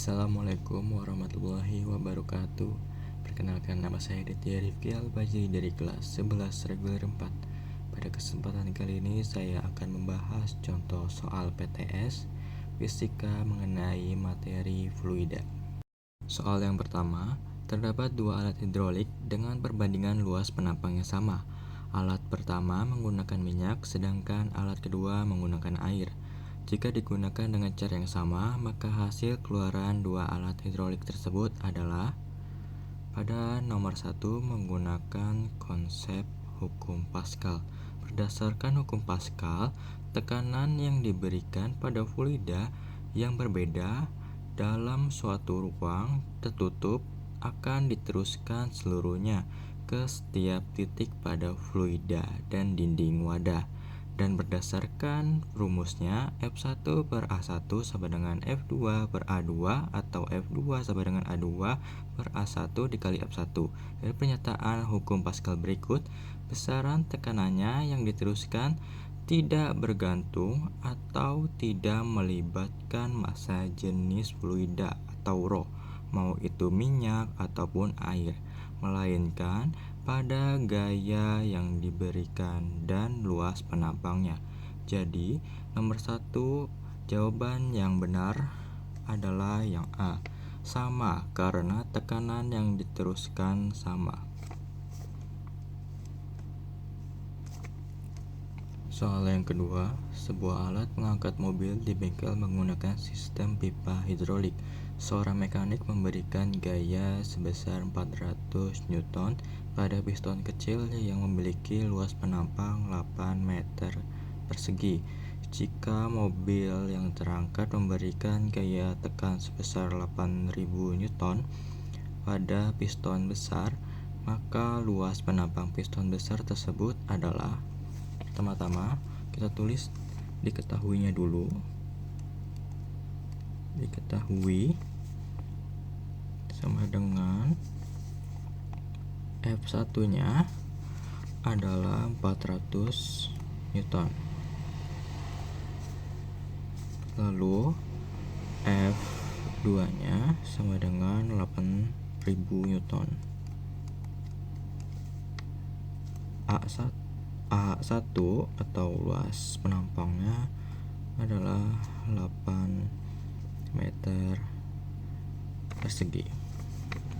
Assalamualaikum warahmatullahi wabarakatuh. Perkenalkan, nama saya Ditya Rifki Albaji dari kelas 11 reguler 4. Pada kesempatan kali ini saya akan membahas contoh soal PTS fisika mengenai materi fluida. Soal yang pertama, terdapat dua alat hidrolik dengan perbandingan luas penampang yang sama. Alat pertama menggunakan minyak, sedangkan alat kedua menggunakan air. Jika digunakan dengan cara yang sama, maka hasil keluaran dua alat hidrolik tersebut adalah: pada nomor 1 menggunakan konsep hukum Pascal. Berdasarkan hukum Pascal, tekanan yang diberikan pada fluida yang berbeda dalam suatu ruang tertutup akan diteruskan seluruhnya ke setiap titik pada fluida dan dinding wadah. Dan berdasarkan rumusnya, F1 per A1 sama dengan F2 per A2 atau F2 sama dengan A2 per A1 dikali F1. Dari pernyataan hukum Pascal berikut, besaran tekanannya yang diteruskan tidak bergantung atau tidak melibatkan massa jenis fluida atau rho, mau itu minyak ataupun air, melainkan pada gaya yang diberikan dan luas penampangnya. Jadi, nomor 1 jawaban yang benar adalah yang A, sama, karena tekanan yang diteruskan sama. Soal yang kedua, sebuah alat pengangkat mobil di bengkel menggunakan sistem pipa hidrolik. Seorang mekanik memberikan gaya sebesar 400 Newton pada piston kecil yang memiliki luas penampang 8 meter persegi. Jika mobil yang terangkat memberikan gaya tekan sebesar 8.000 Newton pada piston besar, maka luas penampang piston besar tersebut adalah: pertama-tama kita tulis diketahuinya dulu. Diketahui sama dengan F1 nya adalah 400 Newton. Lalu F2 nya sama dengan 8.000 Newton. A1 atau luas penampangnya adalah 8 meter persegi.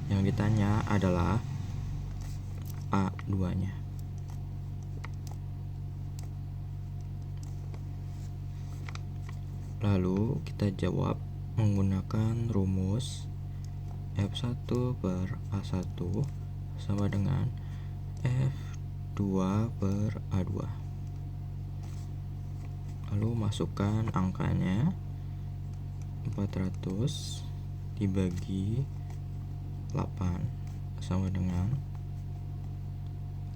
Yang ditanya adalah A2 nya. Lalu kita jawab menggunakan rumus F1 per A1 sama dengan F2 per A2. Lalu masukkan angkanya, 400 dibagi 8 sama dengan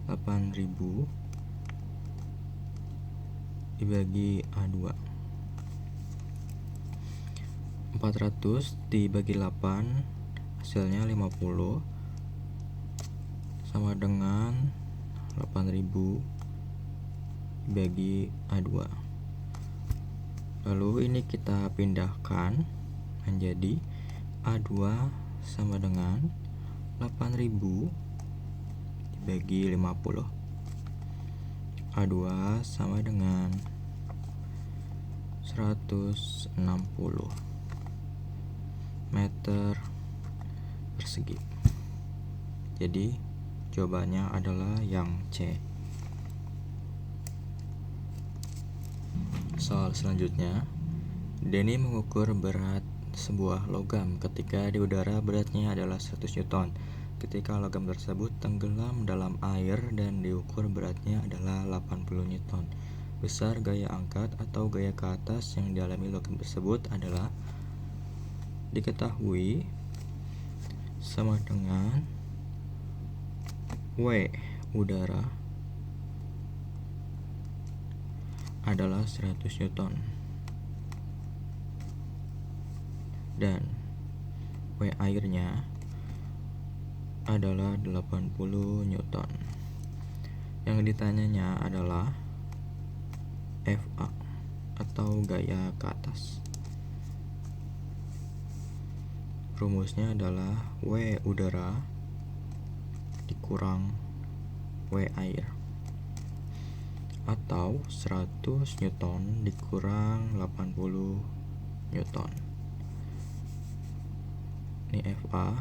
8.000 dibagi A2. 400 dibagi 8 hasilnya 50 sama dengan 8.000 dibagi A2. Lalu ini kita pindahkan menjadi A2 sama dengan 8.000 dibagi 50. A2 sama dengan 160 meter persegi. Jadi jawabannya adalah yang C. Soal selanjutnya, Denny mengukur berat sebuah logam ketika di udara beratnya adalah 100 Newton. Ketika logam tersebut tenggelam dalam air dan diukur beratnya adalah 80 Newton. Besar gaya angkat atau gaya ke atas yang dialami logam tersebut adalah: diketahui sama dengan W udara adalah 100 Newton dan W airnya adalah 80 Newton. Yang ditanyanya adalah FA atau gaya ke atas. Rumusnya adalah W udara dikurang W air, atau 100 Newton dikurang 80 Newton. Ini FA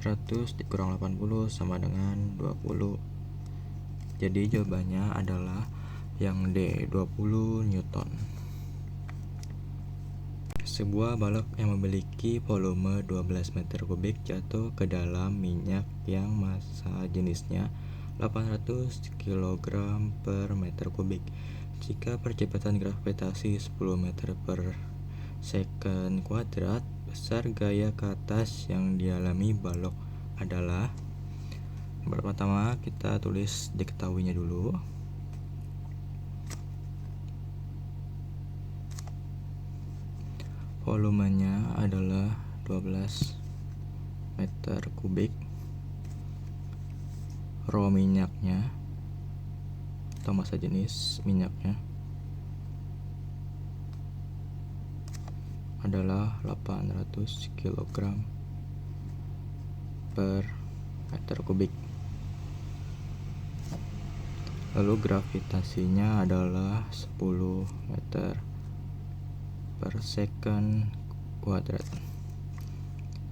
100 dikurang 80 sama dengan 20. Jadi jawabannya adalah yang D, 20 Newton. Sebuah balok yang memiliki volume 12 meter kubik jatuh ke dalam minyak yang massa jenisnya 800 kg per meter kubik. Jika percepatan gravitasi 10 meter per second kuadrat, besar gaya ke atas yang dialami balok adalah. Pertama kita tulis diketahuinya dulu. Volumenya adalah 12 meter kubik. Rho minyaknya atau massa jenis minyaknya adalah 800 kg per meter kubik. Lalu gravitasinya adalah 10 meter per second kuadrat.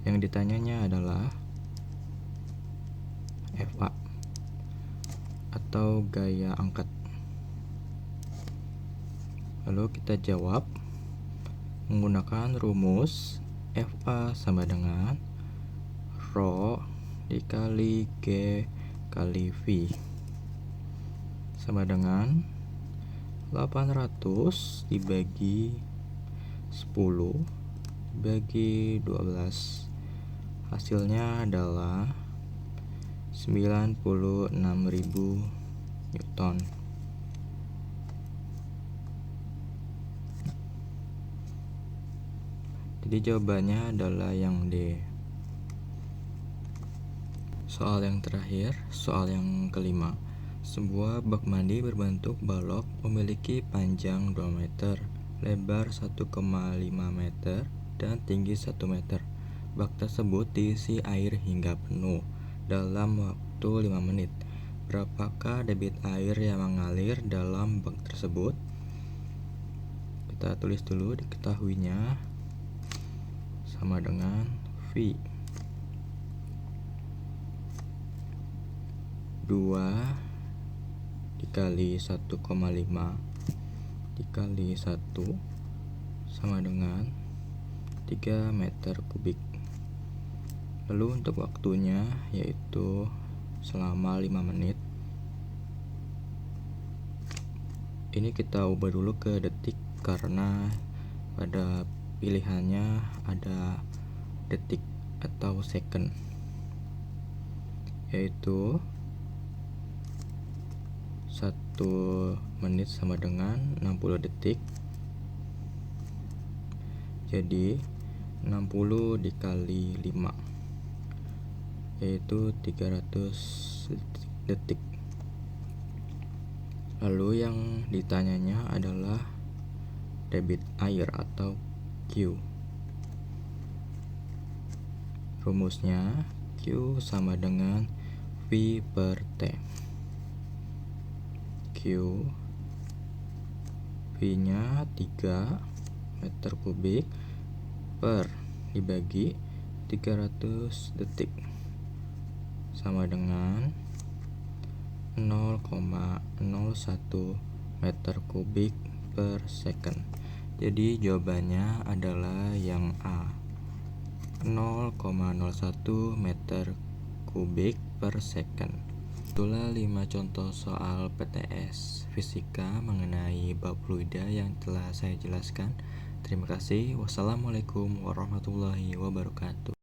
Yang ditanyanya adalah FA atau gaya angkat. Lalu kita jawab menggunakan rumus FA sama dengan Rho dikali G kali V sama dengan 800 dibagi 10 dibagi 12. Hasilnya adalah 96.000 Newton. Jadi jawabannya adalah yang D. Soal yang terakhir, soal yang kelima. Sebuah bak mandi berbentuk balok memiliki panjang 2 meter, lebar 1,5 meter, dan tinggi 1 meter. Bak tersebut diisi air hingga penuh dalam waktu 5 menit. Berapakah debit air yang mengalir dalam bak tersebut? Kita tulis dulu diketahuinya sama dengan V 2 dikali 1,5 dikali 1 sama dengan 3 meter kubik. Lalu untuk waktunya yaitu selama 5 menit. Ini kita ubah dulu ke detik karena pada pilihannya ada detik atau second, yaitu 1 menit sama dengan 60 detik. Jadi 60 dikali 5 yaitu 300 detik. Lalu yang ditanyanya adalah debit air atau Q. Rumusnya Q sama dengan V per T. Q V-nya 3 meter kubik per dibagi 300 detik sama dengan 0,01 meter kubik per second. Jadi jawabannya adalah yang A, 0,01 meter kubik per second. Itulah 5 contoh soal PTS Fisika mengenai bab fluida yang telah saya jelaskan. Terima kasih. Wassalamualaikum warahmatullahi wabarakatuh.